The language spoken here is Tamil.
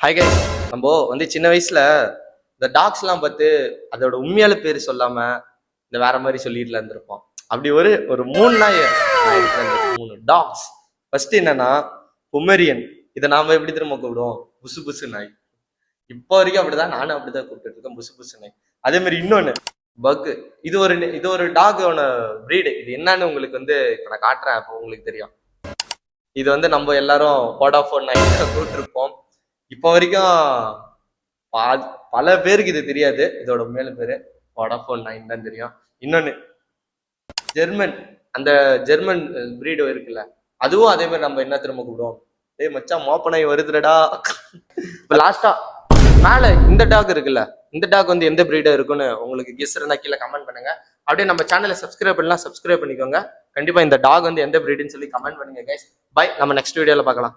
ஹாய் கைஸ், நம்ம சின்ன வயசுல இந்த டாக்ஸ்லாம் பார்த்து அதோட உண்மையான பேர் சொல்லாம இந்த வேற மாதிரி சொல்லிட்டுல இருந்திருப்போம். அப்படி ஒரு ஒரு மூணு நாய் நான் இருக்கிறேன். 3 டாக்ஸ். ஃபர்ஸ்ட் என்னன்னா பொமேரியன். இதை நாம எப்படி திரும்ப கூப்பிடுவோம்? புசு புசு நாய். இப்போ வரைக்கும் அப்படிதான், நானும் அப்படிதான் கூப்பிட்டு இருக்கேன், புசு புசு நாய். அதே மாதிரி இன்னொன்னு பக்கு. இது ஒரு டாகோட பிரீடு. இது என்னன்னு உங்களுக்கு இப்ப நான் காட்டுறேன், அப்போ உங்களுக்கு தெரியும். இது நம்ம எல்லாரும் வோடாஃபோன் நாய் கூப்பிட்டுருப்போம். இப்போ வரைக்கும் பல பேருக்கு இது தெரியாது. இதோட மேல பேரு வோடாஃபோன் 9 தான் தெரியும். இன்னொன்னு ஜெர்மன். அந்த ஜெர்மன் பிரீடு இருக்குல்ல, அதுவும் அதே மாதிரி நம்ம என்ன திரும்ப கூப்பிடுவோம்? டேய் மச்சான், மோப்பனாய் வருதுடா. இப்ப லாஸ்டா மேல இந்த டாக் இருக்குல்ல, இந்த டாக் எந்த பிரீடா இருக்குன்னு உங்களுக்கு கெஸ் இருந்தா கீழே கமெண்ட் பண்ணுங்க. அப்படியே நம்ம சேனலை சப்ஸ்கிரைப் பண்ணலாம், சப்ஸ்கிரைப் பண்ணிக்கோங்க. கண்டிப்பா இந்த டாக் எந்த பிரீடுன்னு சொல்லி கமெண்ட் பண்ணுங்க கைஸ். பை, நம்ம நெக்ஸ்ட் வீடியோல பார்க்கலாம்.